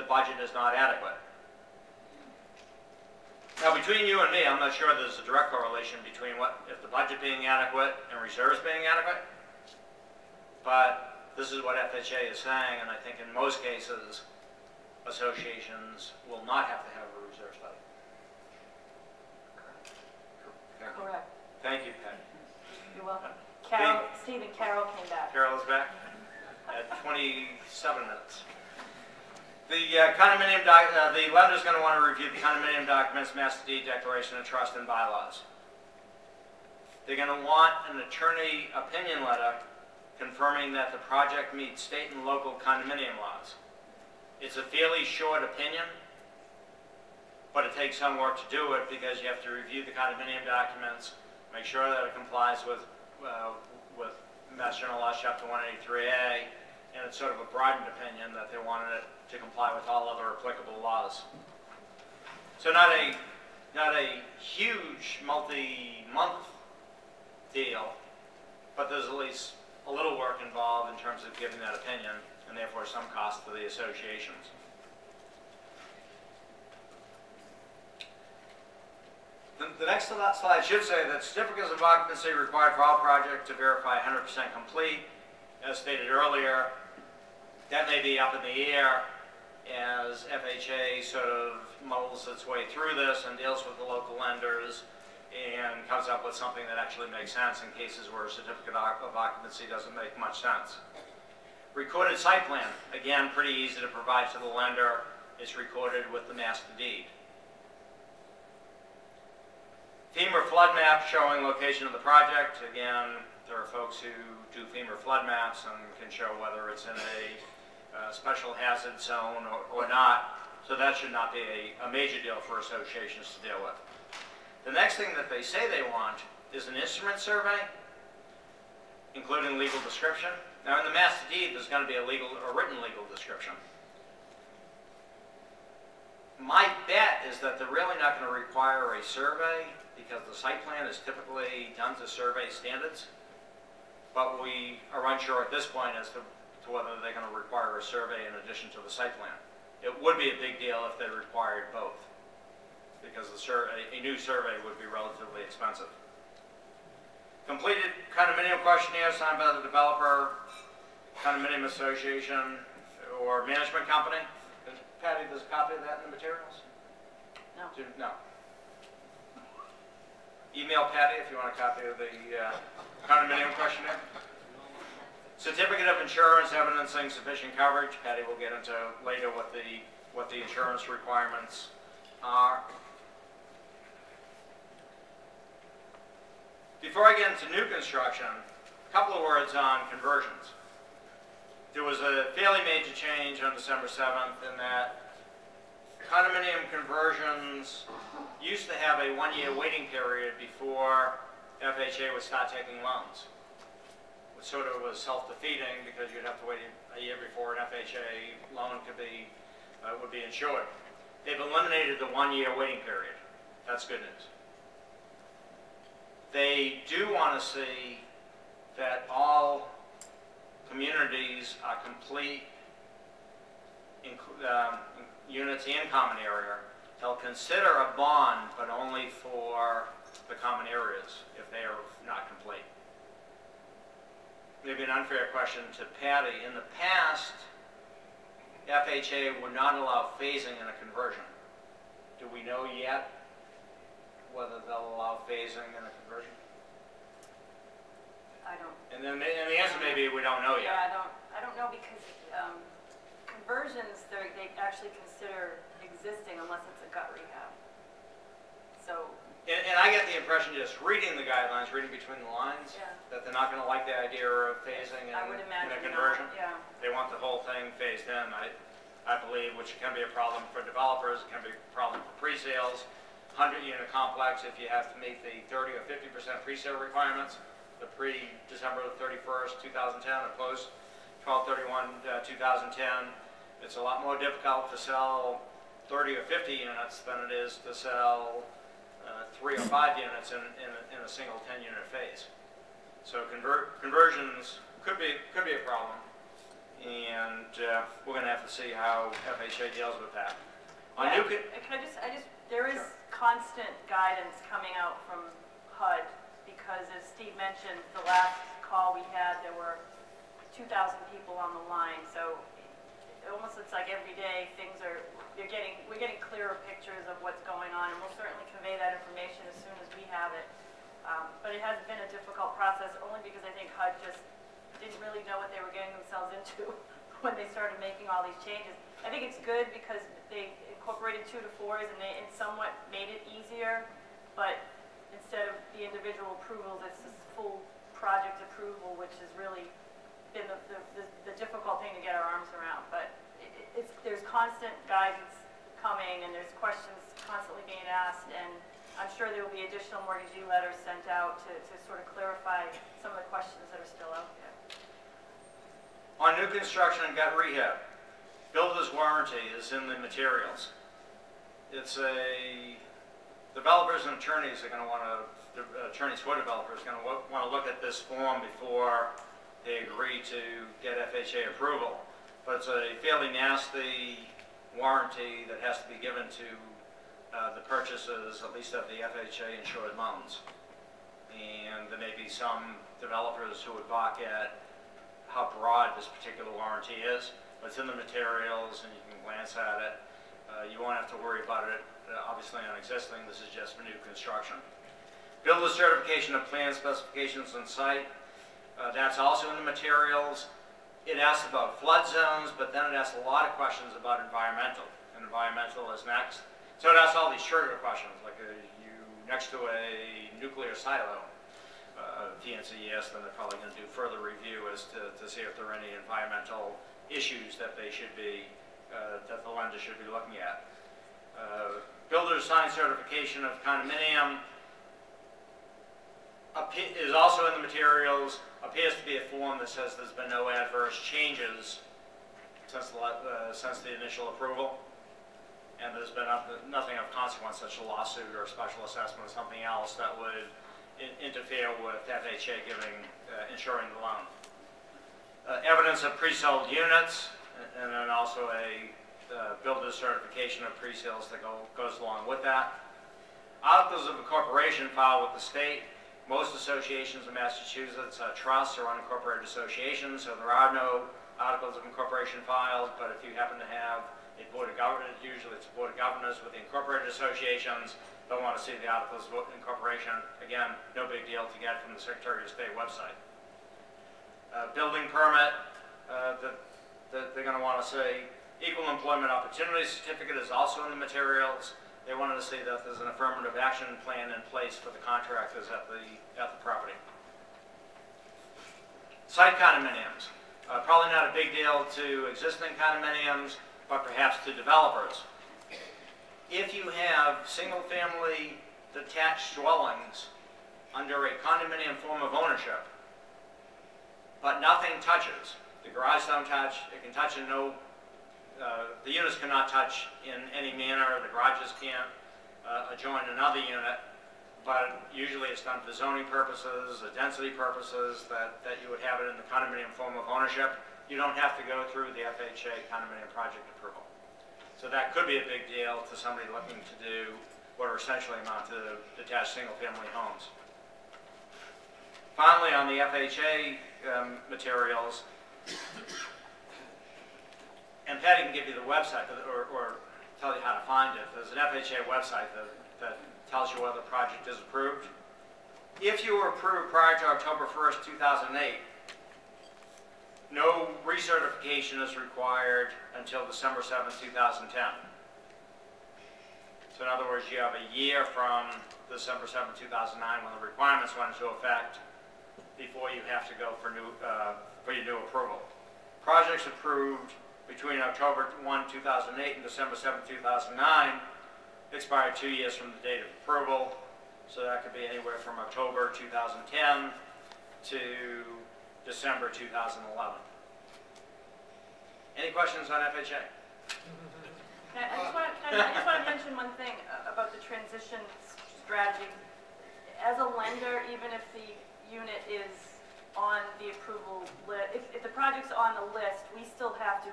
budget is not adequate. Now, between you and me, I'm not sure there's a direct correlation between if the budget being adequate and reserves being adequate, but this is what FHA is saying, and I think in most cases, associations will not have to have a reserve study. Correct. Thank you, Pat. You're welcome. Carol, Stephen, Carol came back. Carol is back at 27 minutes. The condominium the lender's going to want to review the condominium documents, master deed, declaration of trust, and bylaws. They're going to want an attorney opinion letter confirming that the project meets state and local condominium laws. It's a fairly short opinion, but it takes some work to do it because you have to review the condominium documents, make sure that it complies with Mass General Laws Chapter 183A, and it's sort of a broadened opinion that they wanted it to comply with all other applicable laws. So not a huge multi-month deal, but there's at least a little work involved in terms of giving that opinion, and therefore some cost to the associations. The next slide should say that certificates of occupancy required for all projects to verify 100% complete. As stated earlier, that may be up in the air as FHA sort of muddles its way through this and deals with the local lenders and comes up with something that actually makes sense in cases where a certificate of occupancy doesn't make much sense. Recorded site plan, again, pretty easy to provide to the lender. It's recorded with the master deed. FEMA flood map showing location of the project. Again, there are folks who do FEMA flood maps and can show whether it's in a special hazard zone or not. So that should not be a major deal for associations to deal with. The next thing that they say they want is an instrument survey, including legal description. Now in the master deed, there's going to be a written legal description. My bet is that they're really not going to require a survey because the site plan is typically done to survey standards. But we are unsure at this point as to whether they're going to require a survey in addition to the site plan. It would be a big deal if they required both, because a new survey would be relatively expensive. Completed condominium questionnaire signed by the developer, condominium association, or management company. Patty, there's a copy of that in the materials? No. No. Email Patty if you want a copy of the condominium questionnaire. Certificate of insurance evidencing sufficient coverage. Patty will get into later what the insurance requirements are. Before I get into new construction, a couple of words on conversions. There was a fairly major change on December 7th in that condominium conversions used to have a one-year waiting period before FHA would start taking loans. Which sort of was self-defeating because you'd have to wait a year before an FHA loan would be insured. They've eliminated the one-year waiting period. That's good news. They do want to see that all communities are complete units and common area. They'll consider a bond, but only for the common areas if they are not complete. Maybe an unfair question to Patty. In the past, FHA would not allow phasing in a conversion. Do we know yet whether they'll allow phasing in a conversion? I don't. And the answer may be we don't know yet. Yeah, I don't know because conversions they actually consider existing unless it's a gut rehab. So. And I get the impression just reading the guidelines, reading between the lines, yeah, that they're not going to like the idea of phasing in a conversion. Not, yeah. They want the whole thing phased in, I believe, which can be a problem for developers, it can be a problem for pre-sales. 100-unit complex, if you have to meet the 30 or 50% pre-sale requirements, the pre-December 31st, 2010, or post 12/31/2010, it's a lot more difficult to sell 30 or 50 units than it is to sell 3 or 5 units in a single 10-unit phase. So conversions could be a problem. and we're going to have to see how FHA deals with that. On Yeah, new there is constant guidance coming out from HUD, because as Steve mentioned, the last call we had, there were 2,000 people on the line, so it almost looks like every day we're getting clearer pictures of what's going on, and we'll certainly convey that information as soon as we have it. But it has been a difficult process, only because I think HUD just didn't really know what they were getting themselves into when they started making all these changes. I think it's good because they incorporated 2 to 4s, and it somewhat made it easier, but instead of the individual approvals, it's this full project approval, which has really been the difficult thing to get our arms around. But there's constant guidance coming, and there's questions constantly being asked, and I'm sure there will be additional mortgagee letters sent out to sort of clarify some of the questions that are still out there. On new construction and gut rehab, builder's warranty is in the materials. It's developers and attorneys are going to want to, attorneys for developers are going to want to look at this form before they agree to get FHA approval. But it's a fairly nasty warranty that has to be given to the purchases, at least of the FHA insured loans. And there may be some developers who would balk at how broad this particular warranty is, but it's in the materials and you can glance at it. You won't have to worry about it, obviously, on existing. This is just for new construction. Builder certification of plan specifications on site. That's also in the materials. It asks about flood zones, but then it asks a lot of questions about environmental, and environmental is next. So it asks all these trigger questions, like are you next to a nuclear silo? If the answer is yes, then they're probably going to do further review as to see if there are any environmental issues that they should be, that the lender should be looking at. Builder's sign certification of condominium is also in the materials. Appears to be a form that says there's been no adverse changes since the initial approval, and there's been nothing of consequence, such a lawsuit or a special assessment or something else that would interfere with FHA insuring the loan. Evidence of pre-sold units, and then also a builder's certification of pre-sales that goes along with that. Articles of incorporation filed with the state. Most associations in Massachusetts, trusts, are unincorporated associations, so there are no articles of incorporation filed, but if you happen to have a board of governors, usually it's a board of governors with the incorporated associations, they'll want to see the articles of incorporation. Again, no big deal to get from the Secretary of State website. Building permit, they're going to want to see. Equal employment opportunity certificate is also in the materials. They wanted to see that there's an affirmative action plan in place for the contractors at the property. Site condominiums. Probably not a big deal to existing condominiums, but perhaps to developers. If you have single-family detached dwellings under a condominium form of ownership, but nothing touches, the garage don't touch, it can touch in the units cannot touch in any manner, the garages can't adjoin another unit, but usually it's done for zoning purposes, density purposes, that you would have it in the condominium form of ownership. You don't have to go through the FHA condominium project approval. So that could be a big deal to somebody looking to do what are essentially amount to detached single-family homes. Finally, on the FHA materials, and Patty can give you the website or tell you how to find it. There's an FHA website that tells you whether the project is approved. If you were approved prior to October 1st, 2008, no recertification is required until December 7th, 2010. So in other words, you have a year from December 7th, 2009 when the requirements went into effect before you have to go for your new approval. Projects approved between October 1, 2008 and December 7, 2009 expired 2 years from the date of approval. So that could be anywhere from October 2010 to December 2011. Any questions on FHA? I just want to mention one thing about the transition strategy. As a lender, even if the unit is on the approval list, if the project's on the list, we still have to